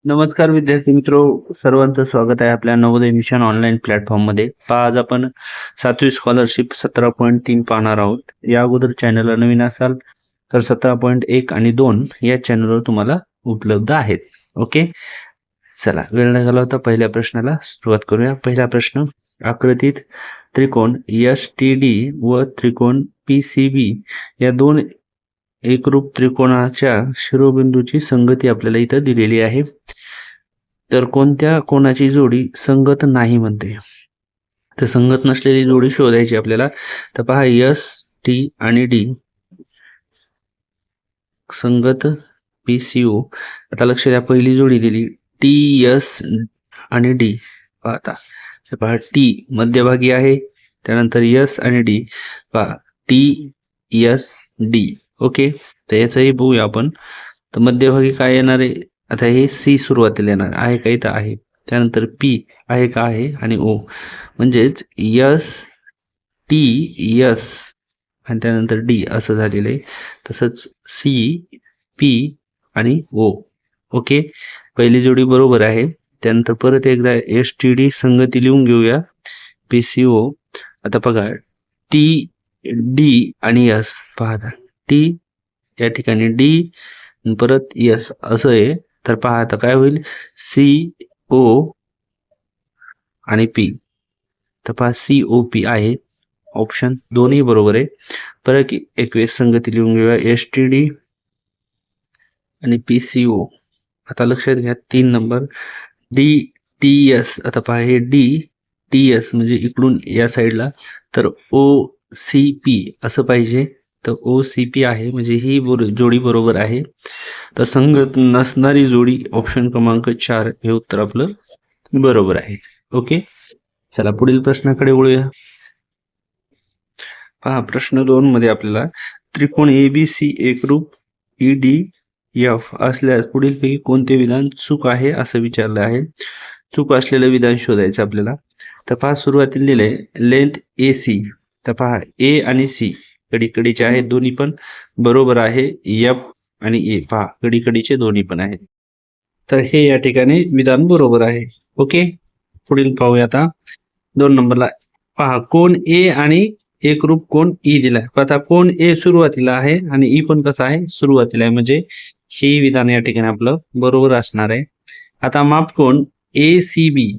नमस्कार विद्यार्थी मित्रो, सर्वांचं स्वागत आहे आपल्या नवोदय मिशन ऑनलाईन प्लॅटफॉर्ममध्ये. आज आपण 7वी स्कॉलरशिप 17.3 पाहणार आहोत. या अगोदर चॅनलला नवीन असाल तर 17.1 आणि 2 या चॅनलवर तुम्हाला उपलब्ध आहेत. ओके, चला वेळ न घालवता पहिल्या प्रश्नाला सुरुवात करूया. पहिला प्रश्न, आकृतीत त्रिकोण STD व त्रिकोण PCB या दोन एकरूप त्रिकोणाच्या शिरोबिंदूची संगती आपल्याला इथं दिलेली आहे. तर कोणत्या कोणाची जोडी संगत नाही म्हणते? तर संगत नसलेली जोडी शोधायची आपल्याला. तर पहा, ST आणि D संगत PCO. आता लक्ष द्या, पहिली जोडी दिली TS आणि D. पाहता पहा, T मध्यभागी आहे, त्यानंतर S आणि D. पहा, TSD. ओके, तर याचंही बघूया आपण. तर मध्यभागी काय येणार आहे? आता हे C सुरुवातीला येणार आहे का? इथं आहे. त्यानंतर P आहे का? आहे. आणि O, म्हणजेच STS आणि त्यानंतर D असं झालेलं आहे. तसंच CP आणि O. ओके, पहिली जोडी बरोबर आहे. त्यानंतर परत एकदा STD संगती लिहून घेऊया. PCO. आता बघा, TD आणि S. पहा, T या ठिकाणी D परत S असं आहे. तर पहा आता काय होईल? CO आणि P. तर पहा, COP आहे ऑप्शन, दोन्ही बरोबर आहे. परत एक वेळेस संगती लिहून घेऊया, STD आणि PCO. आता लक्षात घ्या 3 नंबर DTS. आता पहा, हे DTS म्हणजे इकडून या साईडला, तर OCP असं पाहिजे. तर OCP आहे, म्हणजे ही जोडी बरोबर आहे. तर संगत नसणारी जोडी ऑप्शन क्रमांक 4 हे उत्तर आपलं बरोबर आहे. ओके, चला पुढील प्रश्नाकडे वळूया. पहा, प्रश्न 2 मध्ये आपल्याला त्रिकोण ABC एकरूप EDF असल्यास पुढीलपैकी कोणते विधान चूक आहे असं विचारलं आहे. चूक असलेलं विधान शोधायचं आपल्याला. तर पहा, सुरुवातीला दिलंय लेंथ AC. तर पहा, A आणि C कडीकडीचे आहेत, दोन्ही पण बरोबर आहे. F आणि A पहा, कडीकडीचे दोन्ही पण आहेत. तर हे या ठिकाणी विधान बरोबर आहे. ओके, पुढील पाहूया आता 2 नंबरला. पहा, कोण A आणि एकरूप कोण E दिलाय. आता कोण A सुरुवातीला आहे आणि E पण कसा आहे? सुरुवातीला आहे, म्हणजे हे विधान या ठिकाणी आपलं बरोबर असणार आहे. आता मापकोन ACB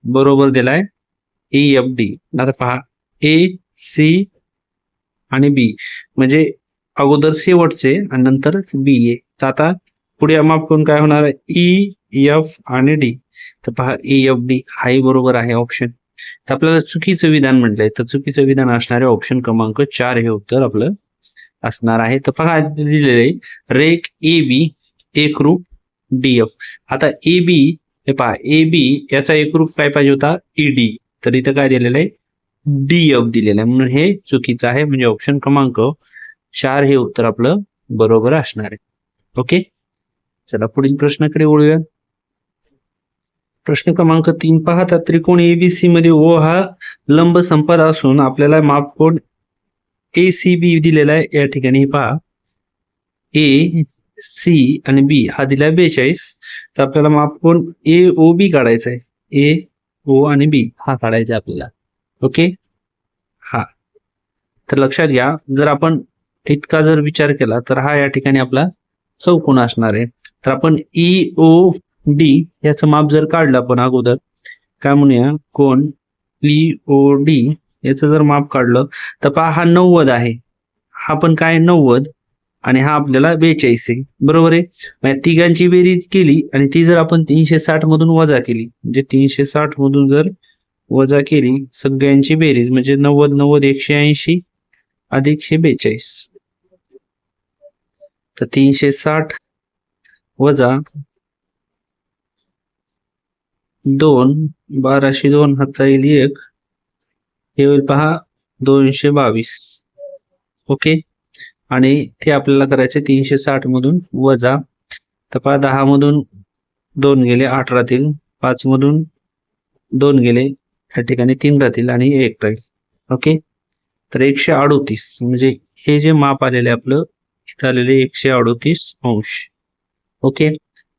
बरोबर दिलाय EFD. आता पहा, AC आणि B म्हणजे अगोदर शेवटचे आणि नंतर B आहे. तर आता पुढे मापकोन काय होणार आहे? EF आणि D. तर पहा, EFD हाही बरोबर आहे ऑप्शन. तर आपल्याला चुकीचं विधान म्हटलंय, तर चुकीचं विधान असणारे ऑप्शन क्रमांक 4 हे उत्तर आपलं असणार आहे. तर पहा, दिलेले रेख AB एकरूप DF. आता AB हे पहा, AB याचा एकरूप काय पाहिजे होता? ED. तर इथं काय दिलेलं आहे? DF दिलेलं आहे, म्हणून हे चुकीचं आहे. म्हणजे ऑप्शन क्रमांक 4 हे उत्तर आपलं बरोबर असणार आहे. ओके, चला पुढील प्रश्नाकडे वळूया. प्रश्न क्रमांक 3 पाहता, त्रिकोण ABC मध्ये O हा लंब संपाद असून आपल्याला मापकोन ACB दिलेला आहे. या ठिकाणी पहा, A, C आणि B हा दिलाय 42. तर आपल्याला मापकोन AOB काढायचा आहे. AO आणि B हा काढायचा आपल्याला. ओके, हा. तर लक्षात घ्या, जर आपण इतका जर विचार केला तर हा या ठिकाणी आपला चौकोन असणार आहे. तर आपण EOD याचं माप जर काढलं आपण अगोदर, काय म्हणूया, कोण EOD याचं जर माप काढलं तर पहा, हा 90 आहे, हा पण काय 90 आणि हा आपल्याला 42 आहे. बरोबर आहे. म्हणजे तिघांची बेरीज केली आणि ती जर आपण 360 मधून वजा केली, म्हणजे 360 मधून जर वजा केली सगळ्यांची बेरीज, म्हणजे 90 90 180 अधिक 42. तर 360 वजा 2, 1202 हातचा येईल 1, हे होईल पहा 222. ओके, आणि ते आपल्याला करायचे 360 मधून वजा. तर पहा, 10 मधून 2 गेले, 8 राहतील. 5 मधून 2 गेले, या ठिकाणी 3 राहतील आणि 1 राहील. ओके, तर 138 म्हणजे हे जे माप आलेले आपलं इथं आलेले 138 अंश. ओके,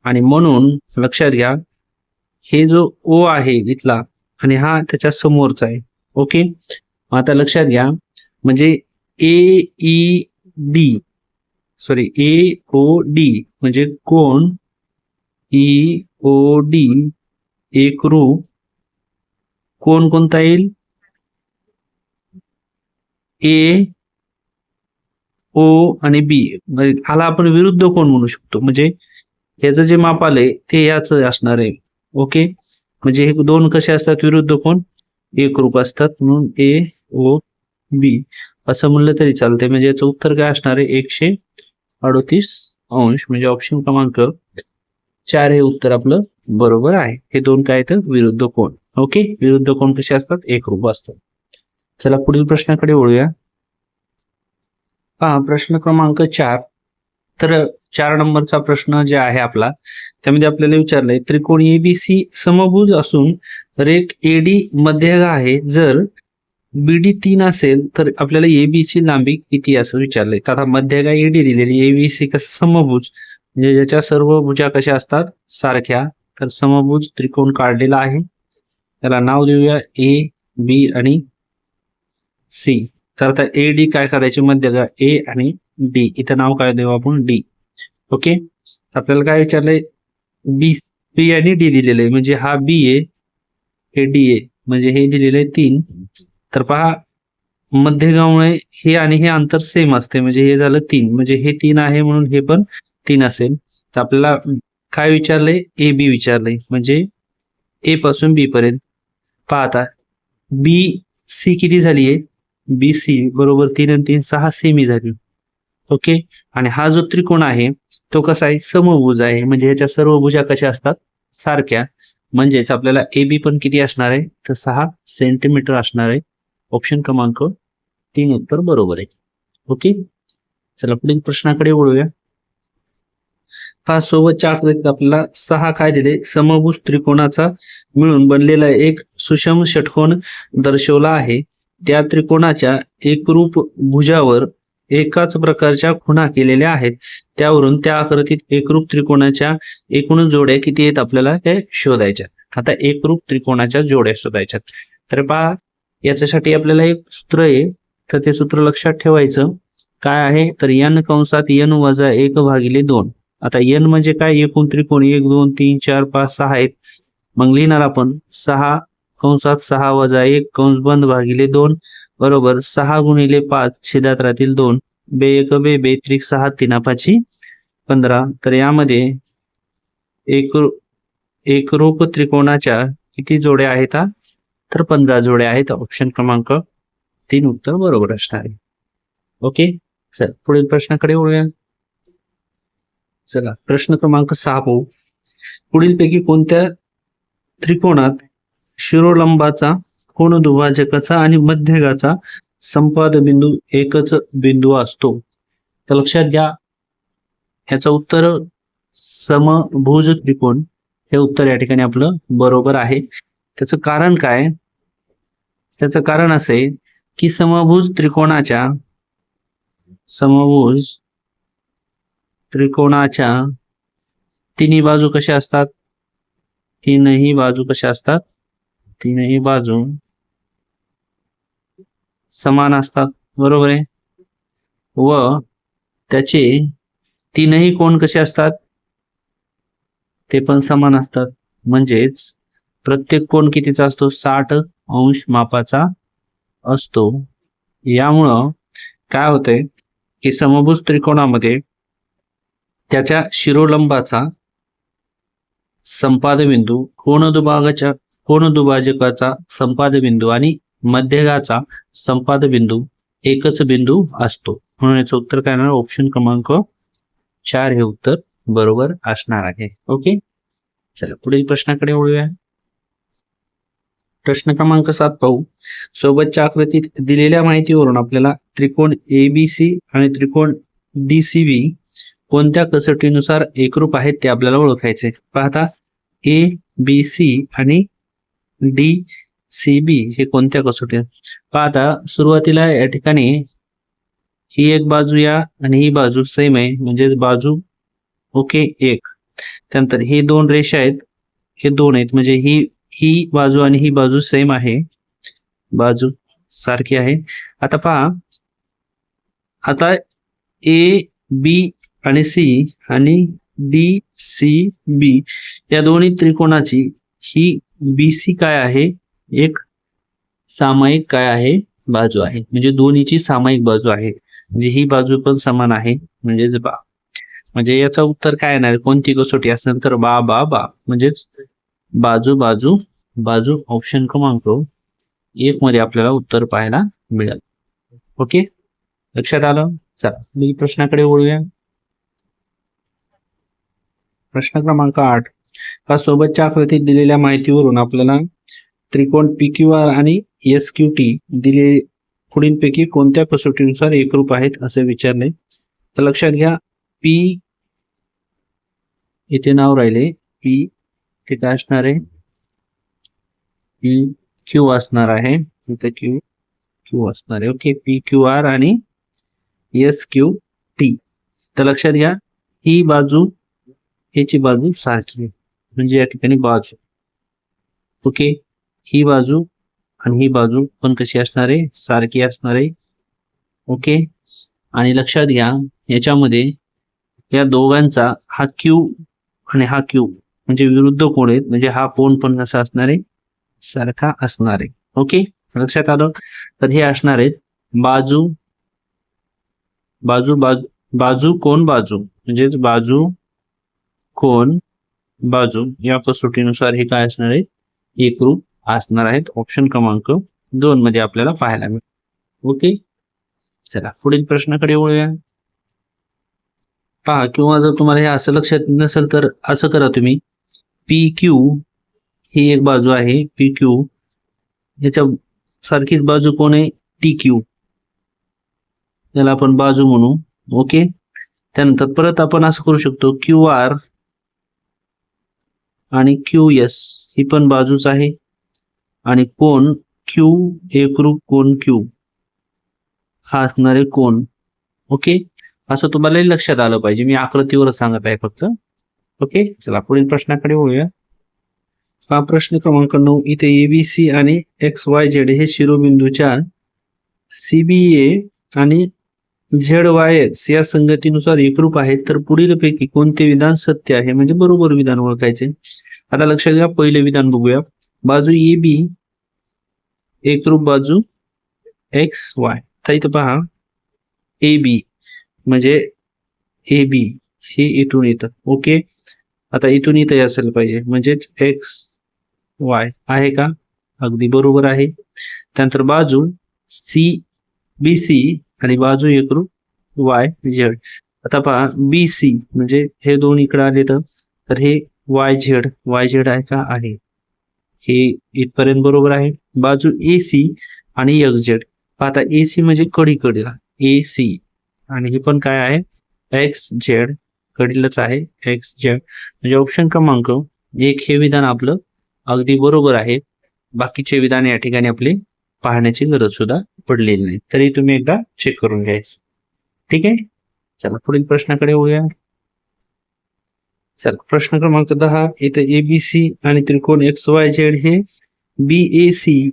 आणि म्हणून लक्षात घ्या हे जो ओ आहे इथला आणि हा त्याच्या समोरचा आहे. ओके, आता लक्षात घ्या म्हणजे ए ओ डी म्हणजे कोण ई ओ डी एकरूप कोण कोणता येईल ए ओ आणि बी. ह्याला आपण विरुद्ध कोण म्हणू शकतो म्हणजे ह्याचं जे माप आलंय ते याच असणार आहे. ओके, म्हणजे हे दोन कसे असतात विरुद्ध कोण एकरूप असतात म्हणून ए ओ बी असं म्हणलं तरी चालतंय. म्हणजे याचं उत्तर काय असणार आहे 138° म्हणजे ऑप्शन क्रमांक 4 हे उत्तर आपलं बरोबर आहे. हे दोन काय तर विरुद्ध कोण. ओके, विरुद्ध कोण कसे असतात एकरूप असतात. चला पुढील प्रश्नाकडे वळूया. पहा प्रश्न क्रमांक 4. तर 4 नंबरचा प्रश्न जे आहे आपला त्यामध्ये आपल्याला विचारलंय त्रिकोण एबीसी समभुज असून रेख एडी मध्यगा आहे. जर बीडी 3 असेल तर आपल्याला एबी ची लांबी किती असं विचारलंय. तर आता मध्यगा एडी दिलेली, एबीसी कसं समभुज म्हणजे ज्याच्या सर्व भुजा कशा असतात सारख्या. तर समभुज त्रिकोण काढलेला आहे, त्याला नाव देऊया ए बी आणि सी. तर आता ए डी काय करायचे मध्यगा ए आणि डी, इथं नाव काय देऊ आपण डी. ओके, आपल्याला काय विचारलंय बी बी आणि डी दिलेलं आहे म्हणजे हा बी आहे हे डी आहे म्हणजे हे दिलेलं आहे 3. तर पहा मध्यगामुळे हे आणि हे अंतर सेम असते म्हणजे हे झालं 3 म्हणजे हे 3 आहे म्हणून हे पण 3 असेल. तर आपल्याला काय विचारलंय ए बी विचारलंय म्हणजे ए पासून बी पर्यंत. पहा आता बी सी किती झाली आहे बी सी बरोबर 3 आणि 3 6 सेमी झाली. ओके, आणि हा जो त्रिकोण आहे तो कसा आहे समभुज आहे म्हणजे ह्याच्या सर्व भुजा कशा असतात सारख्या. म्हणजेच आपल्याला ए बी पण किती असणार आहे तर 6 सेंटीमीटर असणार आहे. ऑप्शन क्रमांक 3 उत्तर बरोबर आहे. ओके, चला पुढील प्रश्नाकडे वळूया. पहा सोबतच्या आकृतीत आपल्याला 6 काय दिले समभुज त्रिकोणाचा मिळून बनलेला एक सुषम षटकोन दर्शवला आहे. त्या त्रिकोणाच्या एकरूप भुजावर एकाच प्रकारच्या खुणा केलेल्या आहेत. त्यावरून त्या आकृतीत एकरूप त्रिकोणाच्या एकूण जोड्या किती आहेत आपल्याला ते शोधायच्या. आता एकरूप त्रिकोणाच्या जोड्या शोधायच्या. तर पहा याच्यासाठी आपल्याला एक सूत्र आहे तर ते सूत्र लक्षात ठेवायचं. काय आहे तर n कंसात n वजा 1 भागिले 2. आता n म्हणजे काय एकूण त्रिकोण 1 2 3 4 5 6 आहेत. मग लिहिणार आपण 6 कंसात 6 वजा 1 कंस बंद भागिले 2 बरोबर 6 गुणिले 5 छेदात राहतील 2 बे 1 बे बे त्रिक 6 3 5 15. तर यामध्ये एकरूप त्रिकोणाच्या किती जोड्या आहेत तर 15 जोड्या आहेत. ऑप्शन क्रमांक 3 उत्तर बरोबर असणार आहे. ओके, चल पुढील प्रश्नाकडे वळूया. चला प्रश्न क्रमांक 6 पाहू. पुढीलपैकी कोणत्या त्रिकोणात शिरोलंबाचा कोणदुभाजकाचा आणि मध्यगाचा संपाद बिंदू एकच बिंदू असतो. तर लक्षात घ्या ह्याचं उत्तर समभुज त्रिकोण हे उत्तर या ठिकाणी आपलं बरोबर आहे. त्याचं कारण काय, त्याचं कारण असे की समभुज त्रिकोणाच्या तिन्ही बाजू कशा असतात तीनही बाजू समान असतात बरोबर आहे. व त्याचे तीनही कोण कसे असतात ते पण समान असतात. म्हणजेच प्रत्येक कोण कितीचा असतो 60° मापाचा असतो. यामुळं काय होतंय की समभुज त्रिकोणामध्ये त्याच्या शिरोलंबाचा संपादबिंदू कोणदुभाजकाचा संपादबिंदू आणि मध्यगाचा संपादबिंदू एकच बिंदू असतो. म्हणून याचं उत्तर काय येणार ऑप्शन क्रमांक 4 हे उत्तर बरोबर असणार आहे. ओके, चला पुढील प्रश्नाकडे वळूया. प्रश्न क्रमांक 7 पाहू. सोबतच्या आकृतीत दिलेल्या माहितीवरून आपल्याला त्रिकोण एबीसी आणि त्रिकोण डीसीबी कोणत्या कसोटीनुसार एकरूप आहेत ते आपल्याला ओळखायचे. पाहता ए बी सी आणि डी सी बी हे कोणत्या कसोटी. पाहता सुरुवातीला या ठिकाणी ही एक बाजू या आणि ही बाजू सेम आहे म्हणजेच बाजू ओके एक. त्यानंतर हे दोन रेषा आहेत, हे दोन आहेत म्हणजे ही बाजू आणि ही बाजू सेम आहे, बाजू सारखी आहे. आता पहा, आता ए बी आणि सी आणि डी सी बी या दोन्ही त्रिकोणाची ही BC काय आहे, एक सामायिक काय आहे, बाजू आहे. म्हणजे दोन्हीची सामायिक बाजू आहे, म्हणजे ही बाजू पण समान आहे. म्हणजेच म्हणजे याचं उत्तर काय येणार, कोणती कसोटी असणार तर बा बा बा, म्हणजेच बाजू बाजू बाजू. ऑप्शन क्रमांक 1 मध्ये आपल्याला उत्तर पाहायला मिळेल. ओके, लक्षात आलं. चला मी प्रश्नाकडे वळूया. प्रश्न क्रमांक 8. हा सोबतच्या आकृतीत दिलेल्या माहितीवरून आपल्याला त्रिकोण PQR आणि SQT दिले पुढीलपैकी कोणत्या कसोटीनुसार एकरूप आहेत असे विचारले. तर लक्षात घ्या, P इथे नाव राहिले, P ते काय असणार आहे, PQ असणार आहे, इथे Q असणार आहे. ओके, PQR आणि SQT. तर लक्षात घ्या, ही बाजू ह्याची बाजू सारखी आहे, म्हणजे या ठिकाणी बाजू. ओके, ही बाजू आणि ही बाजू पण कशी असणार आहे, सारखी असणार आहे. ओके, आणि लक्षात घ्या याच्यामध्ये या दोघांचा हा Q आणि हा Q म्हणजे विरुद्ध कोण आहेत, म्हणजे हा कोण पण कसा असणार आहे, सारखा असणार आहे. ओके, लक्षात आलं. तर हे असणार आहेत बाजू बाजू बाजू बाजू कोण बाजू, म्हणजेच बाजू कोण बाजू या कसोटीनुसार हे काय असणार आहे, एकरूप असणार आहेत. ऑप्शन क्रमांक 2 मध्ये आपल्याला पाहायला मिळेल. ओके, चला पुढील प्रश्नाकडे वळूया. पहा, किंवा जर तुम्हाला हे असं लक्षात नसेल तर असं करा तुम्ही, PQ ही एक बाजू आहे, PQ याच्या सारखीच बाजू कोण आहे, TQ, याला आपण बाजू म्हणू. ओके, त्यानंतर परत आपण असं करू शकतो, QR आणि QS ही पण बाजूच आहे, आणि कोण Q एकरूप कोण Q हा असणारे कोण. ओके, असं तुम्हाला लक्षात आलं पाहिजे, मी आकृतीवरच सांगत आहे फक्त. ओके, चला पुढील प्रश्नाकडे वळूया. हा प्रश्न क्रमांक 9. इथे ABC आणि XYZ हे शिरोबिंदूच्या CBA आणि ZYX या संगतीनुसार एकरूप आहेत, तर पुढीलपैकी कोणते विधान सत्य आहे, म्हणजे बरोबर विधान ओळखायचे. आता लक्षात घ्या, पहिले विधान बघूया. बाजू AB एकरूप बाजू XY. तर इथं पहा, AB म्हणजे AB हे इथून येतं. ओके, आता इथून इथे असायला पाहिजे, म्हणजेच XY आहे का, अगदी बरोबर आहे. त्यानंतर बाजू CBC आणि बाजू एकरूप YZ. आता पहा, BC म्हणजे हे दोन इकडे आले तर हे YZ आहे का, आहे, हे इथपर्यंत बरोबर आहे. बाजू AC आणि XZ. आता AC म्हणजे कडीला AC, आणि हे पण काय आहे, XZ, कडीलच आहे XZ. म्हणजे ऑप्शन क्रमांक 1 हे विधान आपलं अगदी बरोबर आहे. बाकीचे विधान या ठिकाणी आपले पाहण्याची गरज सुद्धा पडलेली नाही, तरी तुम्ही एकदा चेक करून घ्यायचं. ठीक आहे, चला पुढील प्रश्नाकडे वळूया. चला प्रश्न क्रमांक 10. इथे ABC आणि त्रिकोण XYZ हे BAC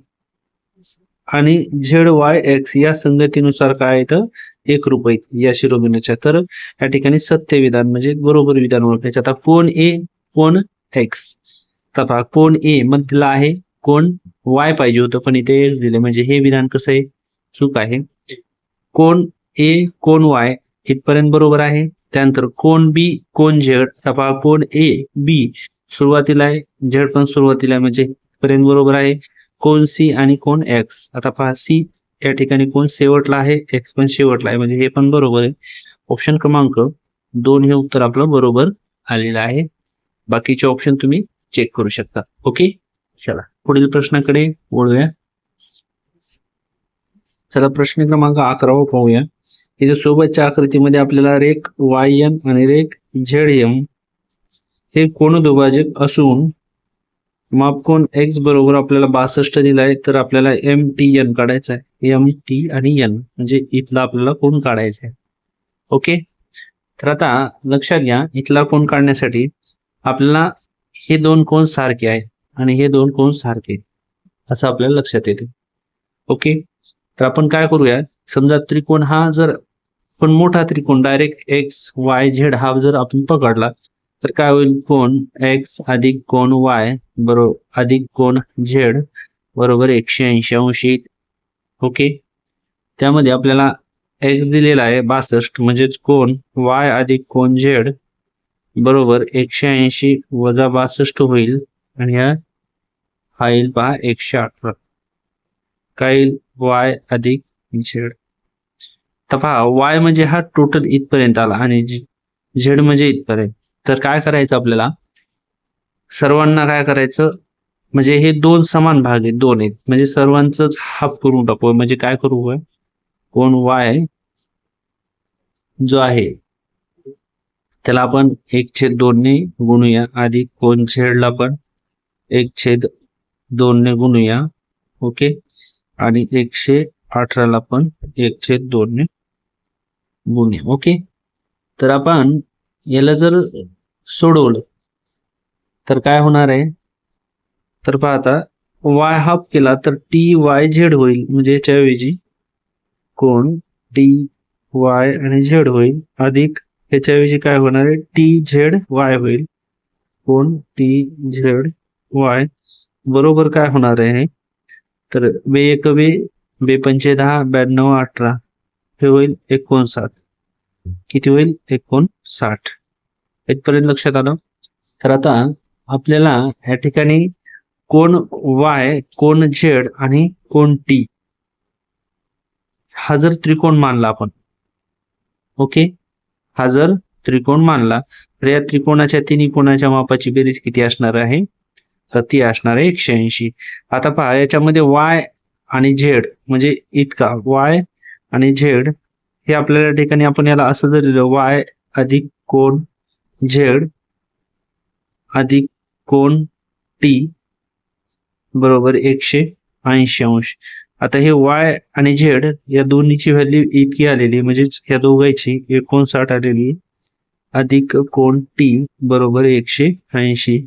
आणि ZYX या संगतीनुसार काय येतं, एकरूप आहेत या शिरोबिंदूच्या. तर या ठिकाणी सत्य विधान म्हणजे बरोबर विधान ओळखायचे. आता कोण A कोण X, तर कोण A मधला आहे, कोण Y पाहिजे होतं पण इथे X दिले, म्हणजे हे विधान कसं आहे, चूक आहे. कोण A कोण Y इथपर्यंत बरोबर आहे. त्यानंतर कोण B कोण Z, आता कोण A B सुरुवातीला आहे, Z पण सुरुवातीला आहे, म्हणजे इथपर्यंत बरोबर आहे. कोण C आणि कोण X, आता पहा C या ठिकाणी कोण शेवटला आहे, X पण शेवटला आहे, म्हणजे हे पण बरोबर आहे. ऑप्शन क्रमांक 2 हे उत्तर आपलं बरोबर आलेलं आहे. बाकीचे ऑप्शन तुम्ही चेक करू शकता. ओके, चला पुढील प्रश्नाकडे वळूया. चला प्रश्न क्रमांक 11 पाहूया. इथे सोबतच्या आकृतीमध्ये आपल्याला रेख YN आणि रेख ZM हे कोनदुभाजक असून मापकोन X बरोबर आपल्याला 62 दिलाय, तर आपल्याला MTN काढायचा आहे. MT आणि N म्हणजे इथला आपल्याला कोन काढायचा आहे. ओके, तर आता लक्षात घ्या, इथला कोन काढण्यासाठी आपल्याला हे दोन कोन सारखे आहेत आणि हे दोन कोन सारखे आहेत असं आपल्याला लक्षात येते. ओके, तर आपण काय करूया, समजा त्रिकोण हा जर पण मोठा त्रिकोण डायरेक्ट एक्स वाय झेड हा जर आपण पकडला तर काय होईल, कोण एक्स अधिक कोण वाय बरोबर अधिक कोण झेड बरोबर 180 अंश येईल. ओके, त्यामध्ये आपल्याला एक्स दिलेला आहे 62 म्हणजेच कोण वाय अधिक कोण झेड बरोबर 180 वजा 62 होईल आणि हा येईल पहा 118. काय येईल, वाय अधिक झेड. तर पहा वाय म्हणजे हा टोटल इथपर्यंत आला आणि झेड म्हणजे इथपर्यंत. तर काय करायचं आपल्याला, सर्वांना काय करायचं, म्हणजे हे दोन समान भाग आहेत, दोन आहेत म्हणजे सर्वांचंच हाफ करून टाकू. म्हणजे काय करू, कोण वाय जो आहे त्याला आपण 1/2 ने गुणूया अधिक कोण झेडला पण 1/2 ने गुणूया. ओके, आणि 118 ला पण 1/2 ने गुणूया. ओके, तर आपण याला जर सोडवलं तर काय होणार आहे, तर पहा आता वाय हाफ केला तर टी वाय झेड होईल. म्हणजे याच्याऐवजी कोण टी वाय आणि झेड होईल अधिक ह्याच्याऐवजी काय होणार आहे, टी झेड वाय होईल. कोण टी झेड वाय बरोबर काय होणार आहे, तर बे एक बे बे पंचे 10 92 18 हे होईल 59. किती होईल, 59. इथपर्यंत लक्षात आलं. तर आता आपल्याला या ठिकाणी कोण वाय कोण झेड आणि कोण टी हा जर त्रिकोण मानला आपण, ओके, हा जर त्रिकोण मानला तर या त्रिकोणाच्या तिन्ही कोणाच्या मापाची बेरीज किती असणार आहे, तर ती असणार आहे 180. आता पहा याच्यामध्ये वाय आणि झेड म्हणजे इतका वाय आणि झेड हे आपल्याला ठिकाणी आपण याला असं जर लिहिलं, वाय अधिक कोण झेड अधिक कोण टी बरोबर 180 अंश. आता हे वाय आणि झेड या दोन्हीची व्हॅल्यू इतकी आलेली, म्हणजे या दोघांची 59 आलेली अधिक कोण टी बरोबर 180.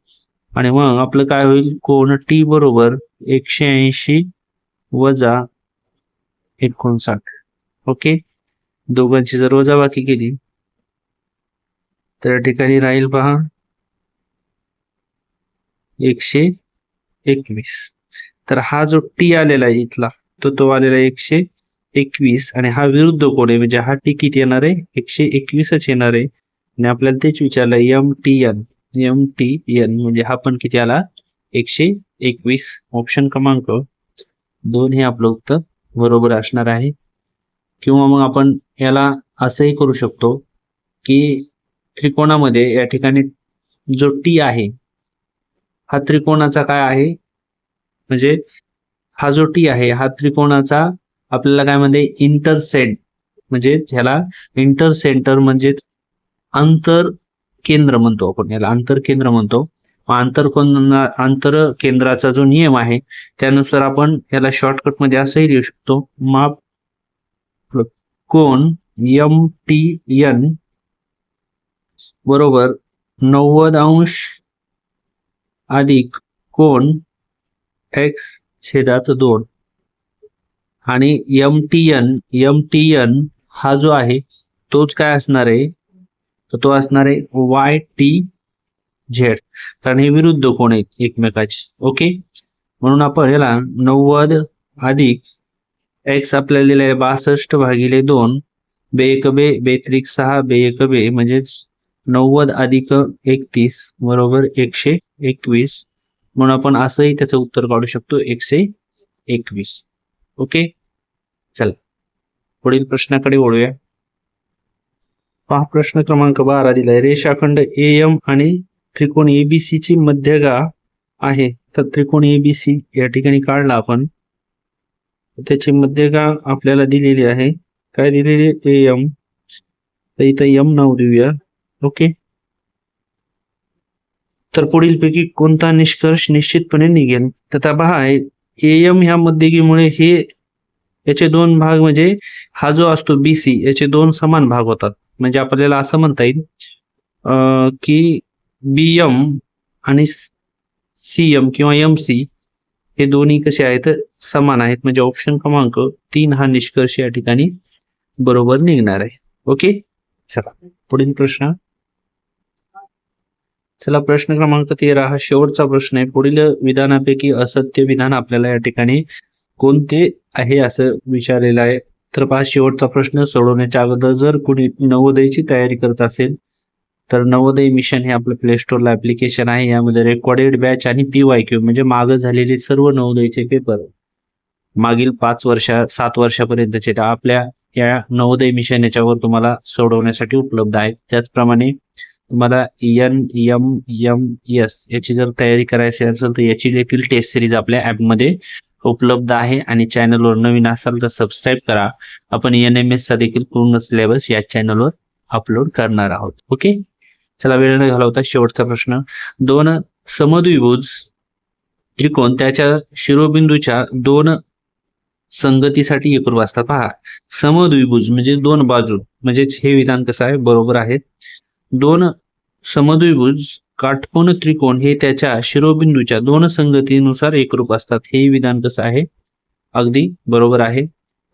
आणि मग आपलं काय होईल, कोण टी बरोबर 180 वजा 59. ओके, दोघांची जर वजाबाकी केली तर या ठिकाणी राहील पहा 121. तर हा जो टी आलेला आहे इथला तो आलेला 121 आणि हा विरुद्ध कोण आहे, म्हणजे हा टी किती येणार आहे, 121च येणार आहे. आणि आपल्याला तेच विचारलं एम टी एन म्हणजे हा पण किती आला 121. ऑप्शन क्रमांक 2 हे आपलं उत्तर बरोबर असणार आहे. किंवा मग आपण याला असंही करू शकतो की त्रिकोणामध्ये या ठिकाणी जो टी आहे हा त्रिकोणाचा काय आहे, म्हणजे हा जो टी आहे हा त्रिकोणाचा आपल्याला काय म्हणते, इंटरसेंट, म्हणजे ह्याला इंटरसेंटर म्हणजेच अंतर केंद्र म्हणतो आपण, याला अंतर केंद्र म्हणतो. आंतर केंद्राचा जो नियम आहे त्यानुसार आपण याला शॉर्टकट मध्ये असंही लिहू शकतो, माप कोण एम टी एन बरोबर 90 अंश अधिक कोण एक्स छेदात 2 आणि एम टी एन हा जो आहे तोच काय असणार आहे, तर तो असणार आहे वाय टी झेड, कारण हे विरुद्ध कोण आहेत एकमेकाचे. ओके, म्हणून आपण याला 90 अधिक एक्स आपल्याला दिलं आहे 62 भागिले 2 बे एक बे बेत्रिक 6 बे एक बे म्हणजेच 90 अधिक 31 बरोबर 121. म्हणून आपण असंही त्याचं उत्तर काढू शकतो 121. ओके, चला पुढील प्रश्नाकडे वळूया. पहा प्रश्न क्रमांक 12 दिलाय, रेषाखंड AM आणि त्रिकोण ABC ची मध्यगा आहे. तर त्रिकोण ABC या ठिकाणी काढला आपण, त्याची मध्यगा आपल्याला दिलेली आहे. काय दिलेली, AM, तर इथं M नाव देऊया. ओके, तर पुढील पैकी कोणता निष्कर्ष निश्चितपणे निघेल, तर पहा AM ह्या मध्यगीमुळे हे याचे दोन भाग, म्हणजे हा जो असतो BC याचे दोन समान भाग होतात. म्हणजे आपल्याला असं म्हणता येईल की BM आणि CM किंवा MC हे दोन्ही कसे आहेत समान आहेत, म्हणजे ऑप्शन क्रमांक 3 हा निष्कर्ष या ठिकाणी बरोबर निघणार आहे. ओके, चला पुढील प्रश्न. चला प्रश्न क्रमांक 13 हा शेवटचा प्रश्न आहे. पुढील विधानापैकी असत्य विधान आपल्याला या ठिकाणी कोणते आहे असं विचारलेलं आहे. तर पहा, शेवटचा प्रश्न सोडवण्याच्या अगोदर जर कोणी नवोदयची तयारी करत असेल तर नवोदय मिशन हे आपलं प्ले स्टोरला ऍप्लिकेशन आहे. यामध्ये रेकॉर्डेड बॅच आणि PYQ म्हणजे मागे झालेले सर्व नवोदयचे पेपर मागील 7 वर्षापर्यंतचे आपल्या या नवोदय मिशन याच्यावर तुम्हाला सोडवण्यासाठी उपलब्ध आहेत. त्याचप्रमाणे तुम्हाला NMMS याची जर तयारी करायची असेल तर याची देखील टेस्ट सिरीज आपल्या ऍपमध्ये उपलब्ध आहे. आणि चॅनलवर नवीन असाल तर सबस्क्राईब करा. आपण NMS चा देखील पूर्ण सिलेबस या चॅनलवर अपलोड करणार आहोत. ओके, चला वेळ न घालवता शेवटचा प्रश्न. 2 समद्विभुज त्रिकोण त्याच्या शिरोबिंदूच्या 2 संगतीसाठी एकरूप असतात. पहा, समद्विभुज म्हणजे 2 बाजू, म्हणजेच हे विधान कसं आहे बरोबर आहे. 2 समद्विभुज काटकोन त्रिकोण हे त्याच्या शिरोबिंदूच्या 2 संगतीनुसार एकरूप असतात. हे विधान कसं आहे अगदी बरोबर आहे.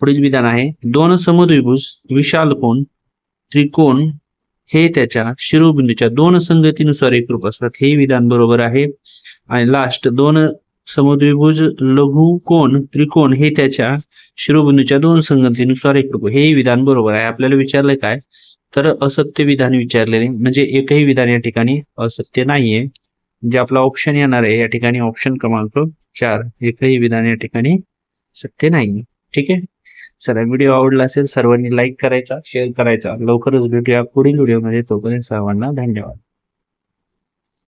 पुढील विधान आहे 2 समद्विभुज विशालकोन त्रिकोण हे त्याच्या शिरोबिंदूच्या 2 संगतीनुसार एकरूप असतात. हे विधान बरोबर आहे. आणि लास्ट 2 समद्विभुज लघुकोन त्रिकोण हे त्याच्या शिरोबिंदूच्या 2 संगतीनुसार एकरूप, हे विधान बरोबर आहे. आपल्याला विचारलंय काय, तर असत्य विधान विचारलेले, म्हणजे एकही विधान या ठिकाणी असत्य नाहीये. म्हणजे आपला ऑप्शन येणार आहे या ठिकाणी ऑप्शन क्रमांक 4, एकही विधान या ठिकाणी सत्य नाही. ठीक आहे, चला व्हिडिओ आवडला असेल सर्वांनी लाईक करायचा, शेअर करायचा. लवकरच भेटूया पुढील व्हिडिओमध्ये. तोपर्यंत सर्वांना धन्यवाद.